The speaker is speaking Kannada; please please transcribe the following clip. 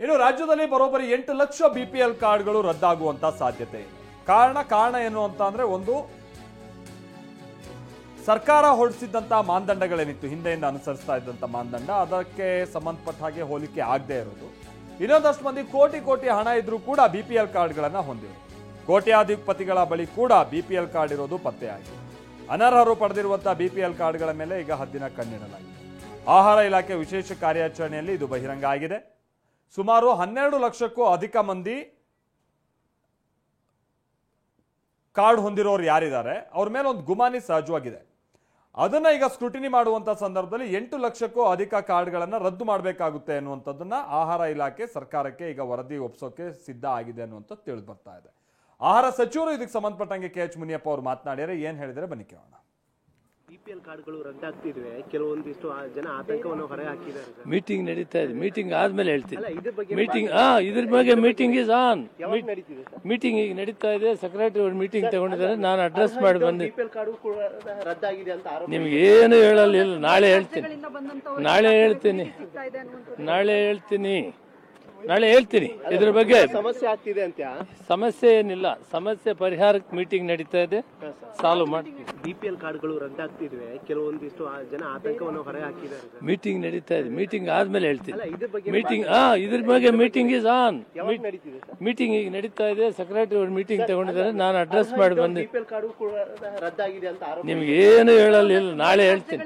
ಇನ್ನು ರಾಜ್ಯದಲ್ಲಿ ಬರೋಬ್ಬರಿ 8 ಲಕ್ಷ ಬಿಪಿಎಲ್ ಕಾರ್ಡ್ಗಳು ರದ್ದಾಗುವಂತ ಸಾಧ್ಯತೆ ಇದೆ. ಕಾರಣ ಏನು ಅಂತ ಅಂದ್ರೆ, ಒಂದು ಸರ್ಕಾರ ಹೊರಡಿಸಿದಂತ ಮಾನದಂಡಗಳೇನಿತ್ತು, ಹಿಂದೆಯಿಂದ ಅನುಸರಿಸ್ತಾ ಇದ್ದಂತ ಮಾನದಂಡ, ಅದಕ್ಕೆ ಸಂಬಂಧಪಟ್ಟ ಹಾಗೆ ಹೋಲಿಕೆ ಆಗದೆ ಇರೋದು. ಇನ್ನೊಂದಷ್ಟು ಮಂದಿ ಕೋಟಿ ಹಣ ಇದ್ರೂ ಕೂಡ ಬಿಪಿಎಲ್ ಕಾರ್ಡ್ಗಳನ್ನ ಹೊಂದಿರು. ಕೋಟ್ಯಾಧಿಪತಿಗಳ ಬಳಿ ಕೂಡ ಬಿಪಿಎಲ್ ಕಾರ್ಡ್ ಇರೋದು ಪತ್ತೆಯಾಗಿದೆ. ಅನರ್ಹರು ಪಡೆದಿರುವಂತಹ ಬಿಪಿಎಲ್ ಕಾರ್ಡ್ಗಳ ಮೇಲೆ ಈಗ ಹದ್ದಿನ ಕಣ್ಣಿಡಲಾಗಿದೆ. ಆಹಾರ ಇಲಾಖೆ ವಿಶೇಷ ಕಾರ್ಯಾಚರಣೆಯಲ್ಲಿ ಇದು ಬಹಿರಂಗ ಆಗಿದೆ. ಸುಮಾರು 12 ಲಕ್ಷಕ್ಕೂ ಅಧಿಕ ಮಂದಿ ಕಾರ್ಡ್ ಹೊಂದಿರೋರು ಯಾರಿದ್ದಾರೆ ಅವ್ರ ಮೇಲೆ ಒಂದು ಗುಮಾನಿ ಸಹಜವಾಗಿದೆ. ಅದನ್ನ ಈಗ ಸ್ಕ್ರೂಟಿನಿ ಮಾಡುವಂತ ಸಂದರ್ಭದಲ್ಲಿ 8 ಲಕ್ಷಕ್ಕೂ ಅಧಿಕ ಕಾರ್ಡ್ಗಳನ್ನ ರದ್ದು ಮಾಡಬೇಕಾಗುತ್ತೆ ಅನ್ನುವಂಥದ್ದನ್ನ ಆಹಾರ ಇಲಾಖೆ ಸರ್ಕಾರಕ್ಕೆ ಈಗ ವರದಿ ಒಪ್ಪಿಸೋಕೆ ಸಿದ್ಧ ಆಗಿದೆ ಅನ್ನುವಂಥ ತಿಳಿದು ಬರ್ತಾ ಇದೆ. ಆಹಾರ ಸಚಿವರು ಇದಕ್ಕೆ ಸಂಬಂಧಪಟ್ಟಂಗೆ KH ಮುನಿಯಪ್ಪ ಅವರು ಮಾತನಾಡಿದರೆ ಏನ್ ಹೇಳಿದರೆ ಬನ್ನಿ ಕೇಳೋಣ. ಬಿಪಿಎಲ್ ಕಾರ್ಡ್ಗಳು ರದ್ದಾಗ್ತಿದ್ವೆ, ಕೆಲವೊಂದಿಷ್ಟು ಜನ ಆತಂಕವನ್ನು ಹೊರ ಹಾಕಿದ್ದಾರೆ. ಮೀಟಿಂಗ್ ನಡೀತಾ ಇದೆ, ಮೀಟಿಂಗ್ ಆದ್ಮೇಲೆ ಹೇಳ್ತೀನಿ. ಮೀಟಿಂಗ್ ಇದ್ರ ಬಗ್ಗೆ ಮೀಟಿಂಗ್ ಇಸ್ ಆನ್. ಮೀಟಿಂಗ್ ಈಗ ನಡೀತಾ ಇದೆ, ಸೆಕ್ರೆಟರಿ ಅವರು ಮೀಟಿಂಗ್ ತಗೊಂಡಿದ್ದಾರೆ, ನಾನು ಅಡ್ರೆಸ್ ಮಾಡಿ ಬಂದೆ. ಬಿಪಿಎಲ್ ಕಾರ್ಡು ಕೂಡ ರದ್ದಾಗಿದೆ ಅಂತ ಆರೋಪ. ನಿಮ್ಗೆ ಏನು ಹೇಳಲಿಲ್ಲ, ನಾಳೆ ಹೇಳ್ತೀನಿ. ಇದ್ರ ಬಗ್ಗೆ ಸಮಸ್ಯೆ ಆಗ್ತಿದೆ ಅಂತ. ಸಮಸ್ಯೆ ಏನಿಲ್ಲ, ಸಮಸ್ಯೆ ಪರಿಹಾರಕ್ಕೆ ಮೀಟಿಂಗ್ ನಡೀತಾ ಇದೆ, ಸಾಲ್ವ್ ಮಾಡ್ತೀವಿ. ಬಿಪಿಎಲ್ ಕಾರ್ಡ್ಗಳು ರದ್ದಾಗ್ತಿದ್ವೆ, ಕೆಲವೊಂದಿಷ್ಟು ಜನ ಆತಂಕವನ್ನು ಹೊರ ಹಾಕಿದ್ದಾರೆ. ಮೀಟಿಂಗ್ ನಡೀತಾ ಇದೆ, ಮೀಟಿಂಗ್ ಆದ್ಮೇಲೆ ಹೇಳ್ತೀನಿ. ಮೀಟಿಂಗ್ ಇದ್ರ ಬಗ್ಗೆ ಮೀಟಿಂಗ್ ಇಸ್ ಆನ್. ಮೀಟಿಂಗ್ ಈಗ ನಡೀತಾ ಇದೆ, ಸೆಕ್ರೆಟರಿ ಅವರು ಮೀಟಿಂಗ್ ತಗೊಂಡಿದ್ದಾರೆ, ನಾನು ಅಡ್ರೆಸ್ ಮಾಡಿ ಬಂದೆ. ಬಿಪಿಎಲ್ ಕಾರ್ಡು ಕೂಡ ರದ್ದಾಗಿದೆ ಅಂತ ಆರೋಪ. ನಿಮ್ಗೆ ಏನು ಹೇಳಲಿಲ್ಲ, ನಾಳೆ ಹೇಳ್ತೀನಿ.